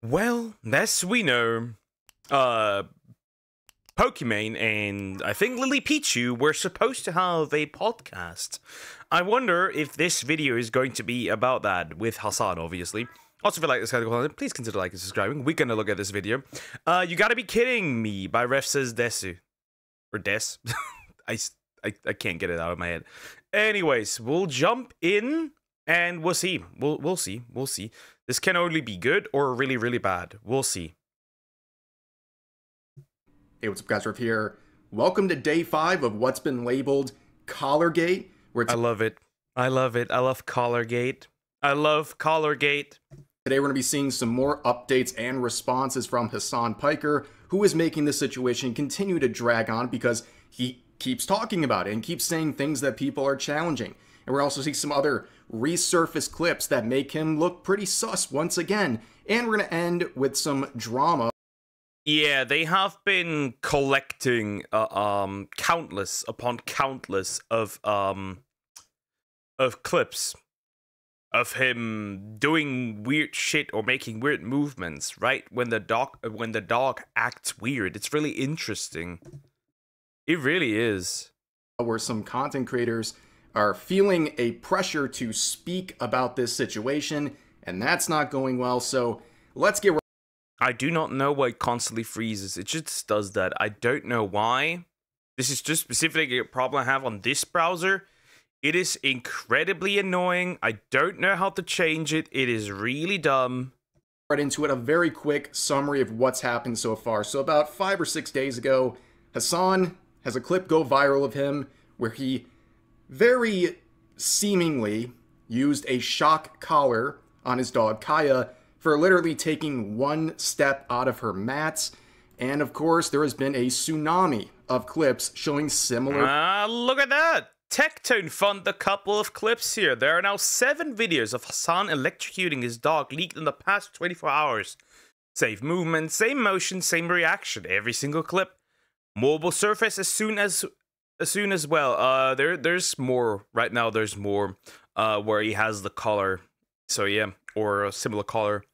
Well, as we know, Pokimane and I think Lily Pichu were supposed to have a podcast. I wonder if this video is going to be about that, with Hassan, obviously. Also, if you like this kind of content, please consider liking and subscribing. We're gonna look at this video. You gotta be kidding me by Ref says Desu. Or Des. I can't get it out of my head. Anyways, we'll jump in and we'll see. We'll see. This can only be good or really, really bad. We'll see. Hey, what's up, guys? Riff here. Welcome to day 5 of what's been labeled Collargate. I love it. I love it. I love Collargate. I love Collargate. Today we're going to be seeing some more updates and responses from Hassan Piker, who is making this situation continue to drag on because he keeps talking about it and keeps saying things that people are challenging. And we're also seeing some other resurfaced clips that make him look pretty sus once again. And we're going to end with some drama. Yeah, they have been collecting countless upon countless of clips of him doing weird shit or making weird movements, right? When the dog acts weird. It's really interesting. It really is. Where some content creators are feeling a pressure to speak about this situation, and that's not going well. So let's get. I do not know why it constantly freezes. It just does that. I don't know why. This is just specifically a problem I have on this browser. It is incredibly annoying. I don't know how to change it. It is really dumb. Right into it, a very quick summary of what's happened so far. So about 5 or 6 days ago, Hassan has a clip go viral of him where he very seemingly used a shock collar on his dog Kaya for literally taking one step out of her mats. And of course, there has been a tsunami of clips showing similar. Look at that! Tectone found a couple of clips here. There are now 7 videos of Hassan electrocuting his dog leaked in the past 24 hours. Same movement, same motion, same reaction. Every single clip. Mobile surface as soon as well. There's more right now. There's more where he has the collar. So yeah, or a similar collar.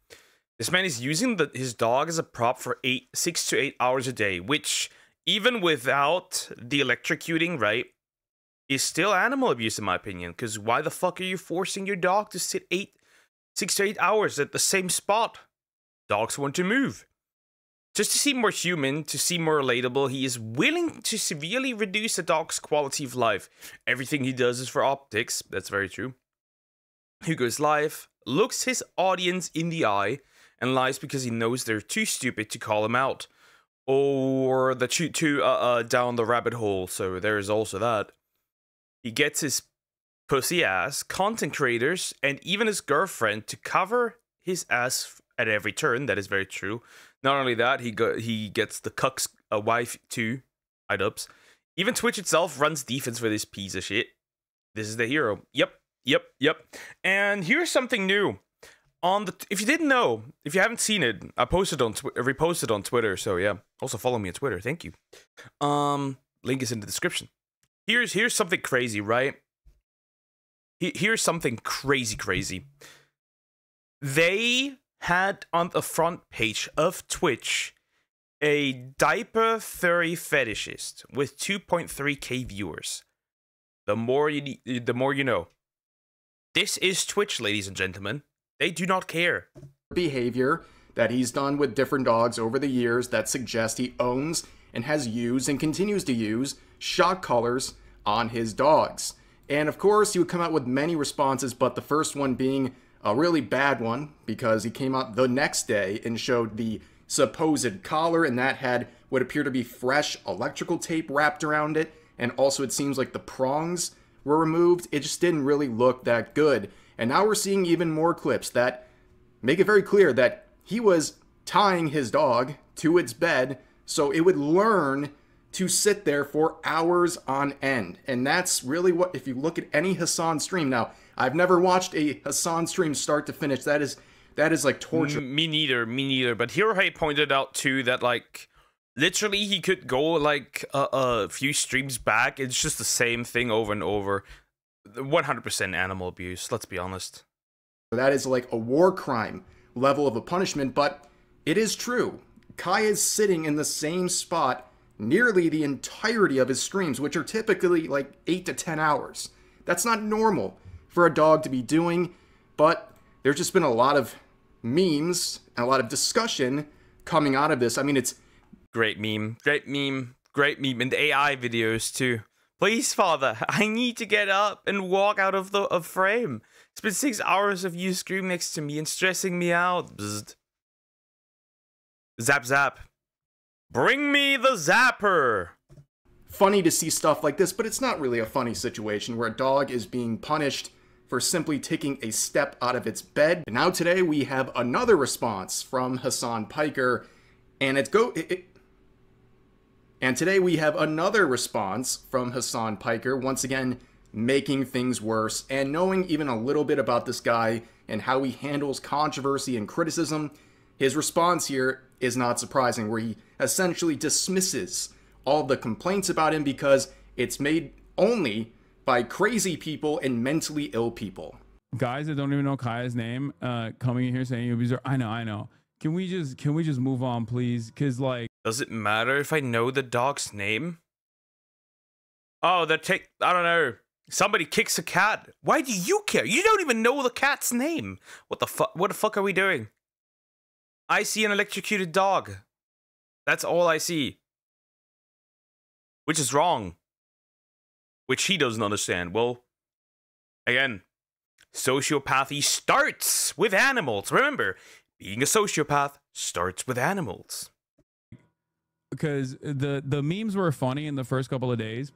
This man is using his dog as a prop for 6 to 8 hours a day, which even without the electrocuting, right, is still animal abuse in my opinion. Because why the fuck are you forcing your dog to sit 6 to 8 hours at the same spot? Dogs want to move. Just to seem more human, to seem more relatable, he is willing to severely reduce a dog's quality of life. Everything he does is for optics. That's very true. He goes live, looks his audience in the eye, and lies because he knows they're too stupid to call him out. Or the too down the rabbit hole, so there is also that. He gets his pussy ass, content creators, and even his girlfriend to cover his ass at every turn. That is very true. Not only that, he gets the cuck's wife too. Idubs. Even Twitch itself runs defense for this piece of shit. This is the hero. Yep. And here's something new. If you didn't know, if you haven't seen it, I reposted on Twitter. So yeah, also follow me on Twitter. Thank you. Link is in the description. Here's something crazy, right? Here's something crazy. They had on the front page of Twitch a diaper furry fetishist with 2.3k viewers. The more you know. This is Twitch, ladies and gentlemen. They do not care. Behavior that he's done with different dogs over the years that suggest he owns and has used and continues to use shock collars on his dogs. And of course, he would come out with many responses, but the first one being a really bad one because he came out the next day and showed the supposed collar, and that had what appeared to be fresh electrical tape wrapped around it, and also it seems like the prongs were removed. It just didn't really look that good. And now we're seeing even more clips that make it very clear that he was tying his dog to its bed so it would learn to sit there for hours on end. And that's really what, if you look at any Hassan stream, now I've never watched a Hassan stream start to finish. That is like torture. Me neither. But Hirohei pointed out too that like literally he could go like a few streams back. It's just the same thing over and over. 100% animal abuse, let's be honest. That is like a war crime level of a punishment, but It is true. Kai is sitting in the same spot nearly the entirety of his streams, which are typically like 8 to 10 hours. That's not normal for a dog to be doing, but there's just been a lot of memes and a lot of discussion coming out of this. I mean, it's great meme, great meme, great meme, and the AI videos too. Please, Father, I need to get up and walk out of the frame. It's been 6 hours of you screaming next to me and stressing me out. Bzzzt. Zap zap. Bring me the zapper. Funny to see stuff like this, but it's not really a funny situation where a dog is being punished for simply taking a step out of its bed. And now today we have another response from Hassan Piker, and and today we have another response from Hassan Piker, once again making things worse and knowing even a little bit about this guy and how he handles controversy and criticism. His response here is not surprising, where he essentially dismisses all the complaints about him because it's made only by crazy people and mentally ill people. Guys that don't even know Kaya's name, coming in here saying you'll be. I know. Can we just move on, please? Cause like, does it matter if I know the dog's name? Oh, I don't know. Somebody kicks a cat. Why do you care? You don't even know the cat's name. What the fuck are we doing? I see an electrocuted dog. That's all I see. Which is wrong. Which he doesn't understand. Well, again, sociopathy starts with animals. Remember, being a sociopath starts with animals. Because the memes were funny in the first couple of days,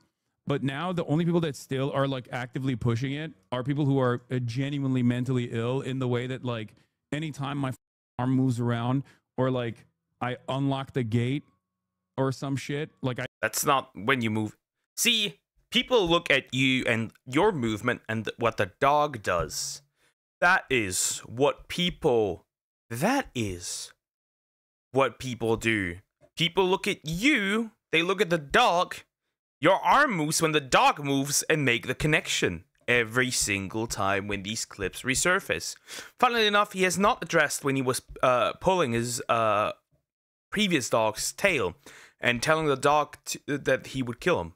but now the only people that still are like actively pushing it are people who are genuinely mentally ill, in the way that like anytime my arm moves around or like I unlock the gate or some shit, like that's not when you move. See, people look at you and your movement and what the dog does. That is what people do. People look at you, they look at the dog. Your arm moves when the dog moves and make the connection every single time when these clips resurface. Funnily enough, he has not addressed when he was pulling his previous dog's tail and telling the dog that he would kill him.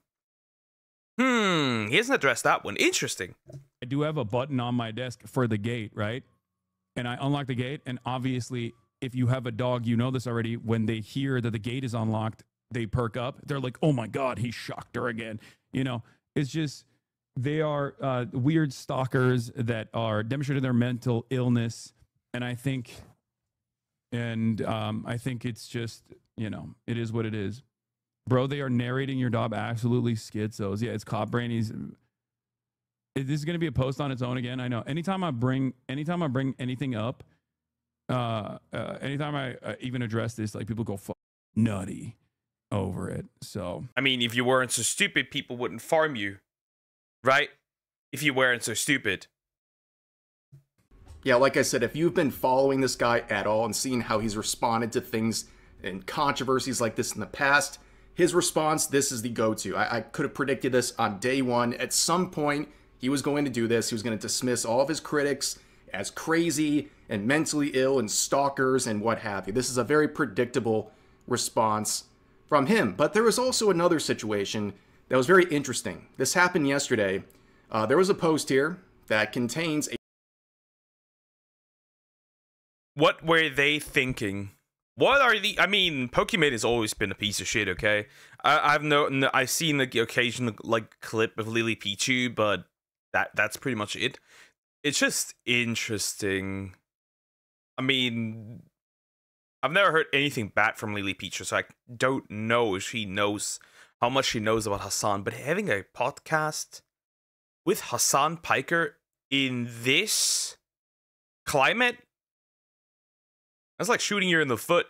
He hasn't addressed that one. Interesting. I do have a button on my desk for the gate, right? And I unlock the gate, and obviously, if you have a dog, you know this already, when they hear that the gate is unlocked, they perk up. They're like, oh my God, he shocked her again. You know, it's just, they are weird stalkers that are demonstrating their mental illness. And I think it's just, you know, it is what it is. Bro, they are narrating your dog absolutely schizos. Yeah, it's cop brain. This is going to be a post on its own again. I know. Anytime I bring anything up, anytime I even address this, like, people go nutty over it. So I mean, if you weren't so stupid, people wouldn't farm you, right? If you weren't so stupid. Yeah, like I said, if you've been following this guy at all and seen how he's responded to things and controversies like this in the past, his response, this is the go-to. I could have predicted this on day one. At some point, he was going to do this. He was going to dismiss all of his critics as crazy and mentally ill and stalkers and what have you. This is a very predictable response from him. But there was also another situation that was very interesting. This happened yesterday. There was a post here that contains a... What were they thinking? What are the... I mean, Pokemon has always been a piece of shit, okay? I've seen the occasional, like, clip of Lily Pichu, but that's pretty much it. It's just interesting. I mean, I've never heard anything bad from Lily Pichu, so I don't know if she knows how much she knows about Hassan, but having a podcast with Hassan Piker in this climate, that's like shooting you in the foot.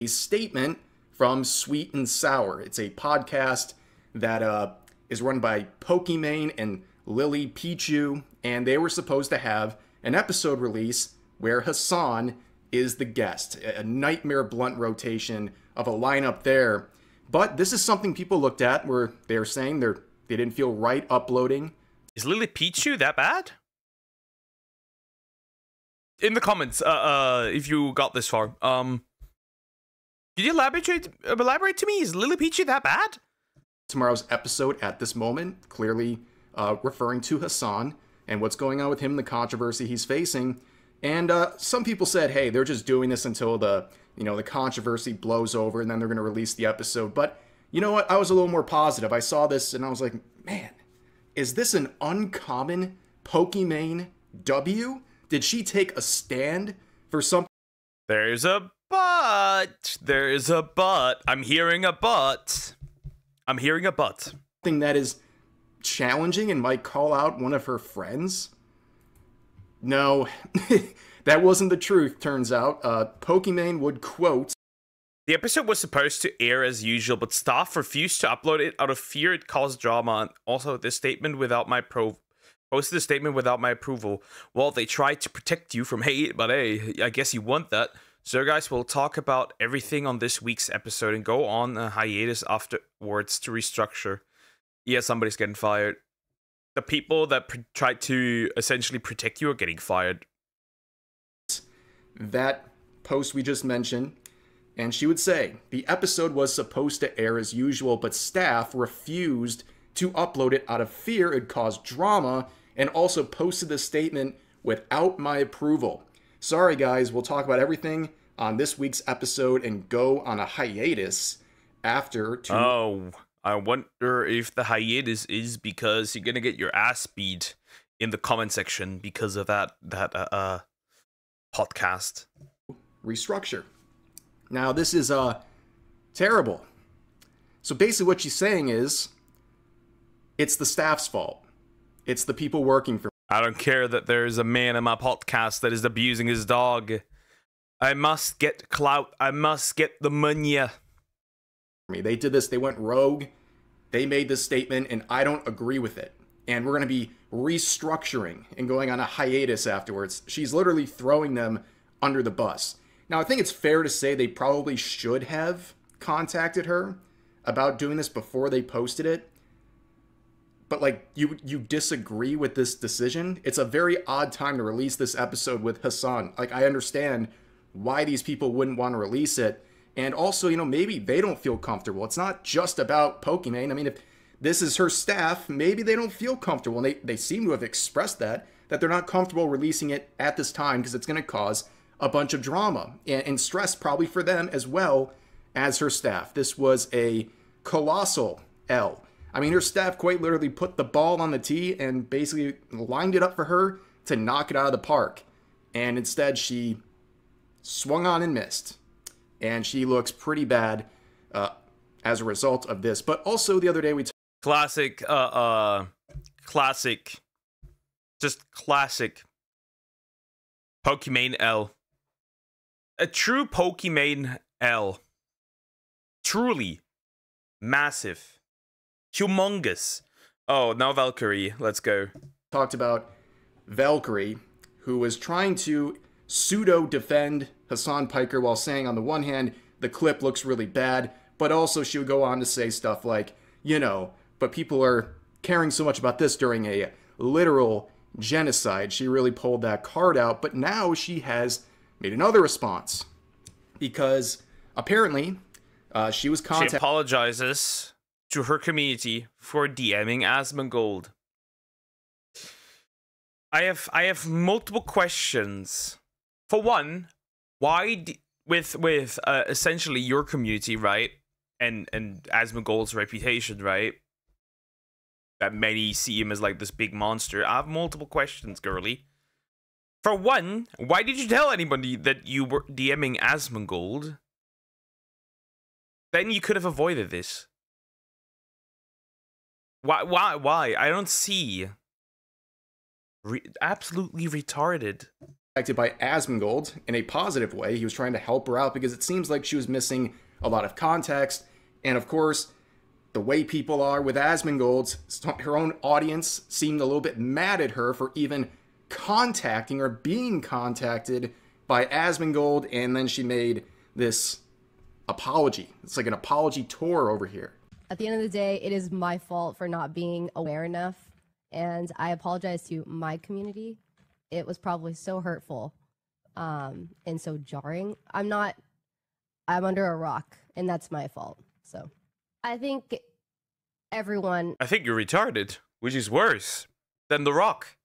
A statement from Sweet and Sour. It's a podcast that is run by Pokimane and Lily Pichu, and they were supposed to have an episode release where Hassan is the guest. A nightmare blunt rotation of a lineup there. But this is something people looked at where they're saying they didn't feel right uploading. Is Lily Pichu that bad? in the comments, if you got this far, could you elaborate to me? Is Lily Peachy that bad? Tomorrow's episode at this moment, clearly referring to Hassan and what's going on with him, the controversy he's facing. And some people said, hey, they're just doing this until the controversy blows over and then they're going to release the episode. But you know what? I was a little more positive. I saw this and I was like, man, is this an uncommon Pokimane W? Did she take a stand for something? There's a but. There's a but. I'm hearing a but. I'm hearing a but. Something that is challenging and might call out one of her friends? No, that wasn't the truth, turns out. Pokimane would quote, "The episode was supposed to air as usual, but staff refused to upload it out of fear it caused drama. And also, this statement without my posted a statement without my approval. Well, they tried to protect you from hate, but hey, I guess you want that. So guys, we'll talk about everything on this week's episode and go on a hiatus afterwards to restructure." Yeah, somebody's getting fired. The people that tried to essentially protect you are getting fired. That post we just mentioned, and she would say, the episode was supposed to air as usual, but staff refused to upload it out of fear it caused drama, and also posted the statement without my approval. Sorry guys, we'll talk about everything on this week's episode and go on a hiatus after. Oh, I wonder if the hiatus is because you're gonna get your ass beat in the comment section because of that podcast. Restructure. Now this is terrible. So basically what she's saying is, it's the staff's fault. It's the people working for me. I don't care that there's a man in my podcast that is abusing his dog. I must get clout. I must get the money. They did this. They went rogue. They made this statement, and I don't agree with it. And we're going to be restructuring and going on a hiatus afterwards. She's literally throwing them under the bus. Now, I think it's fair to say they probably should have contacted her about doing this before they posted it. But, like, you disagree with this decision? It's a very odd time to release this episode with Hassan. Like, I understand why these people wouldn't want to release it. And also, maybe they don't feel comfortable. It's not just about Pokimane. I mean, if this is her staff, maybe they don't feel comfortable. And they seem to have expressed that they're not comfortable releasing it at this time because it's going to cause a bunch of drama and stress probably for them as well as her staff. This was a colossal L. I mean, her staff quite literally put the ball on the tee and basically lined it up for her to knock it out of the park. And instead, she swung on and missed. And she looks pretty bad as a result of this. But also the other day we classic Pokimane L. A true Pokimane L. Truly massive. Humongous. Oh, now Valkyrie. Let's go. Talked about Valkyrie, who was trying to pseudo-defend Hassan Piker while saying, on the one hand, the clip looks really bad, but also she would go on to say stuff like, but people are caring so much about this during a literal genocide. She really pulled that card out, but now she has made another response because apparently she was contacted. She apologizes to her community for DMing Asmongold. I have multiple questions. For one, why with essentially your community, right, and Asmongold's reputation, right, that many see him as like this big monster. I have multiple questions, girly. For one, why did you tell anybody that you were DMing Asmongold? Then you could have avoided this. Why? I don't see. Absolutely retarded. By Asmongold in a positive way. He was trying to help her out because it seems like she was missing a lot of context. And of course, the way people are with Asmongold, her own audience seemed a little bit mad at her for even contacting or being contacted by Asmongold, and then she made this apology. It's like an apology tour over here. At the end of the day, it is my fault for not being aware enough, and I apologize to my community. It was probably so hurtful and so jarring. I'm under a rock, and that's my fault. So I think everyone. I think you're retarded, which is worse than The Rock.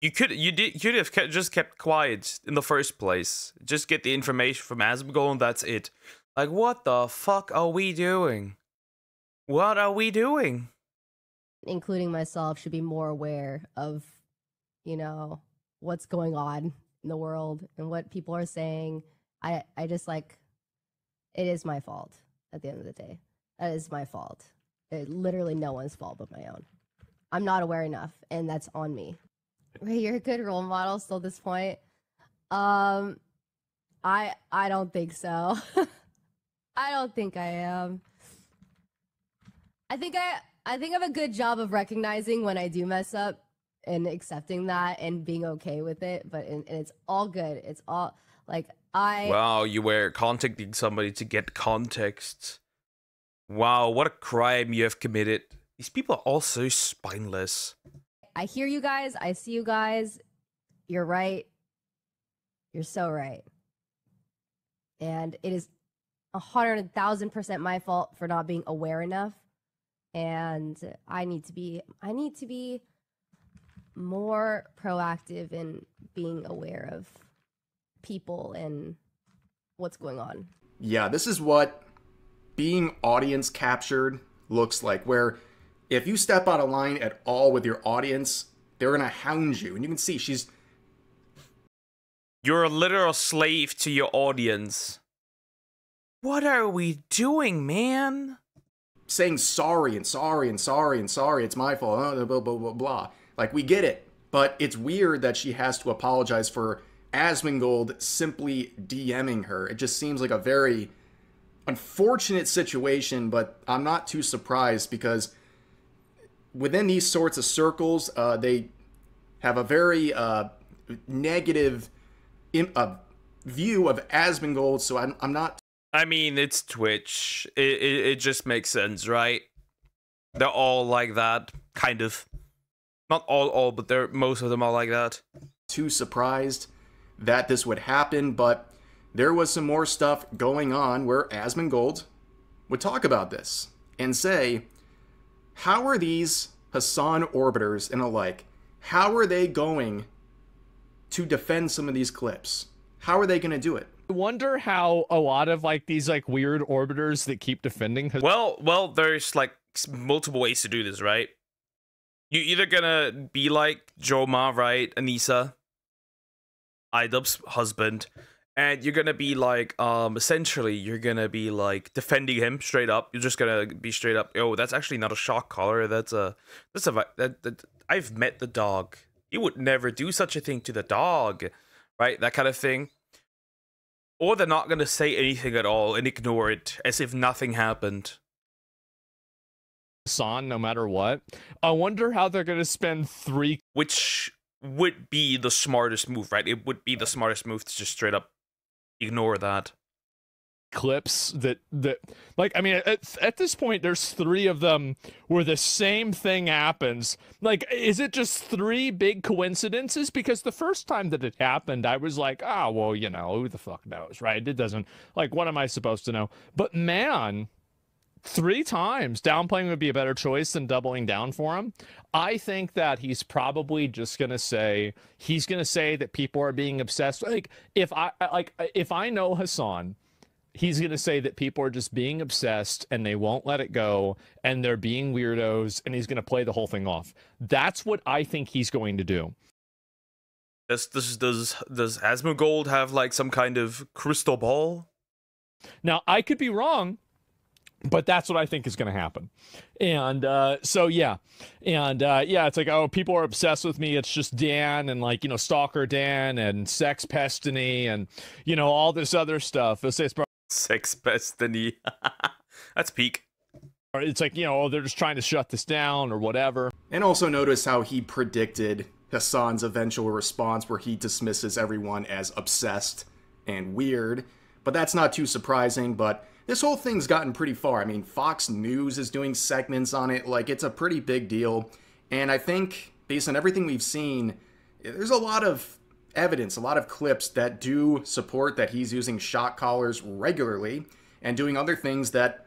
You'd have just kept quiet in the first place. Just get the information from Asmongold and that's it. Like, what the fuck are we doing? What are we doing? Including myself, should be more aware of, what's going on in the world and what people are saying. I just like, it is my fault at the end of the day. That is my fault. Literally no one's fault but my own. I'm not aware enough, and that's on me. Ray, you're a good role model still at this point. I don't think so. I don't think I am. I think I have a good job of recognizing when I do mess up and accepting that and being okay with it. But and it's all good. It's all like Wow, you were contacting somebody to get context. Wow, what a crime you have committed. These people are all so spineless. I hear you guys. I see you guys. You're right. You're so right. And it is 100,000% my fault for not being aware enough. And I need to be more proactive in being aware of people and what's going on. Yeah, this is what being audience captured looks like, where if you step out of line at all with your audience, they're gonna hound you. And you can see you're a literal slave to your audience. What are we doing, man? saying sorry and sorry and sorry and sorry, it's my fault, blah, blah, blah, blah. Like, we get it. But it's weird that she has to apologize for Asmongold simply DMing her. It just seems like a very unfortunate situation, but I'm not too surprised because within these sorts of circles, they have a very negative view of Asmongold, so I'm not... I mean, it's Twitch. It just makes sense, right? They're all like that, kind of. Not all, but most of them are like that. Too surprised that this would happen, but there was some more stuff going on where Asmongold would talk about this and say, how are these Hassan orbiters and alike, how are they going to defend some of these clips? How are they going to do it? I wonder how a lot of like these like weird orbiters that keep defending. Well, there's like multiple ways to do this, right? You're either gonna be like Joma, right, Anissa, Idub's husband, and you're gonna be like, essentially, you're gonna be like defending him straight up. You're just gonna be straight up. Oh, that's actually not a shock collar. I've met the dog. You would never do such a thing to the dog, right? That kind of thing. Or they're not gonna say anything at all and ignore it as if nothing happened. Hassan, no matter what. I wonder how they're gonna spend 3, which would be the smartest move, right? It would be the smartest move to just straight up ignore that. Clips that like, I mean, at this point there's 3 of them where the same thing happens. Like, is it just 3 big coincidences? Because the first time that it happened, I was like, oh, well, you know, who the fuck knows, right? It doesn't, like, what am I supposed to know? But man, 3 times downplaying would be a better choice than doubling down for him. I think that he's probably just gonna say that people are being obsessed. Like, if I know Hassan, he's going to say that people are just being obsessed and they won't let it go and they're being weirdos, and he's going to play the whole thing off. That's what I think he's going to do. Does Asmongold have like some kind of crystal ball? Now, I could be wrong, but that's what I think is going to happen. And so, yeah. And yeah, it's like, oh, people are obsessed with me. It's just Dan and, like, you know, Stalker Dan and Sex Pestiny and, you know, all this other stuff. It's Sex Destiny. That's peak. It's like, you know, oh, they're just trying to shut this down or whatever. And also notice how he predicted Hassan's eventual response, where he dismisses everyone as obsessed and weird. But that's not too surprising, but this whole thing's gotten pretty far. I mean, Fox News is doing segments on it. Like, it's a pretty big deal. And I think, based on everything we've seen, there's a lot of evidence, a lot of clips that do support that he's using shock collars regularly and doing other things that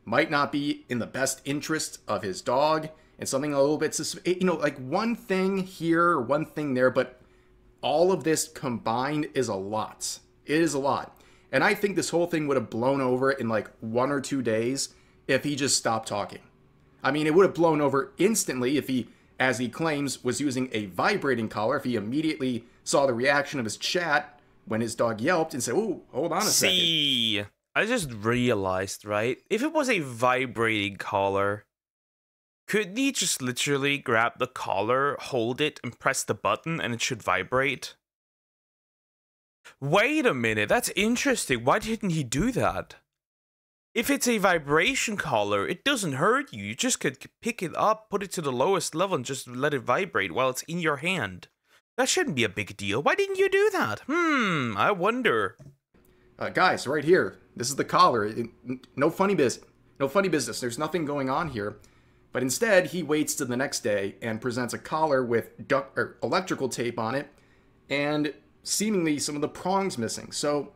might not be in the best interest of his dog, and something a little bit, like one thing here or one thing there, but all of this combined is a lot. It is a lot. And I think this whole thing would have blown over in like 1 or 2 days if he just stopped talking. I mean, it would have blown over instantly if he, as he claims, was using a vibrating collar, if he immediately saw the reaction of his chat when his dog yelped and said, "Oh, hold on a second." See, I just realized, right? If it was a vibrating collar, couldn't he just literally grab the collar, hold it, and press the button, and it should vibrate? Wait a minute, that's interesting. Why didn't he do that? If it's a vibration collar, it doesn't hurt you. You just could pick it up, put it to the lowest level, and just let it vibrate while it's in your hand. That shouldn't be a big deal. Why didn't you do that? I wonder. Guys, right here, this is the collar. No funny business. No funny business. There's nothing going on here. But instead, he waits to the next day and presents a collar with electrical tape on it and seemingly some of the prongs missing. So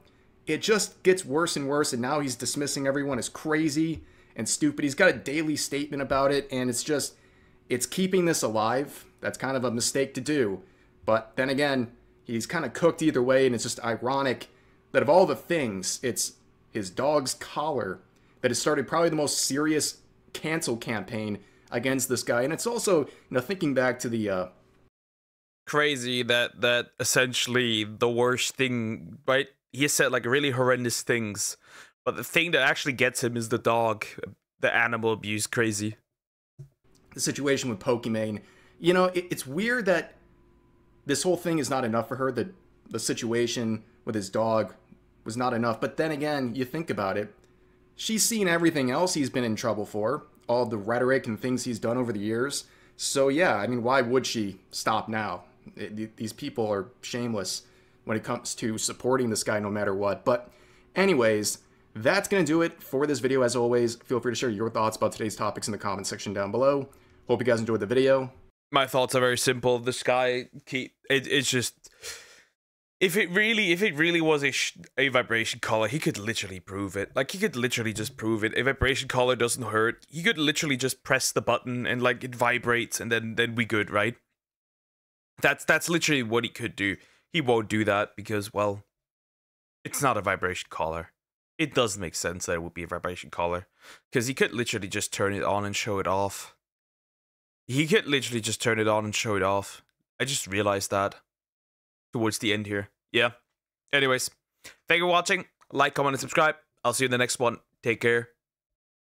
it just gets worse and worse, and now he's dismissing everyone as crazy and stupid. He's got a daily statement about it, and it's keeping this alive. That's kind of a mistake to do. But then again, he's kind of cooked either way, and it's just ironic that of all the things, it's his dog's collar that has started probably the most serious cancel campaign against this guy. And it's also, thinking back to the crazy that essentially the worst thing, right? He said like really horrendous things, but the thing that actually gets him is the dog, the animal abuse. Crazy. The situation with Pokimane, it's weird that this whole thing is not enough for her. The situation with his dog was not enough. But then again, you think about it, she's seen everything else he's been in trouble for, all the rhetoric and things he's done over the years. So yeah, I mean, why would she stop now? These people are shameless when it comes to supporting this guy no matter what. But anyways, that's going to do it for this video. As always, feel free to share your thoughts about today's topics in the comment section down below. Hope you guys enjoyed the video. My thoughts are very simple. This guy, it's just, if it really was a vibration collar, he could literally prove it. Like, he could literally just prove it. A vibration collar doesn't hurt. He could literally just press the button and like it vibrates, and then we good, right? That's literally what he could do. He won't do that because, well, it's not a vibration collar. It does make sense that it would be a vibration collar, because he could literally just turn it on and show it off. He could literally just turn it on and show it off. I just realized that towards the end here. Yeah. Anyways, thank you for watching. Like, comment, and subscribe. I'll see you in the next one. Take care.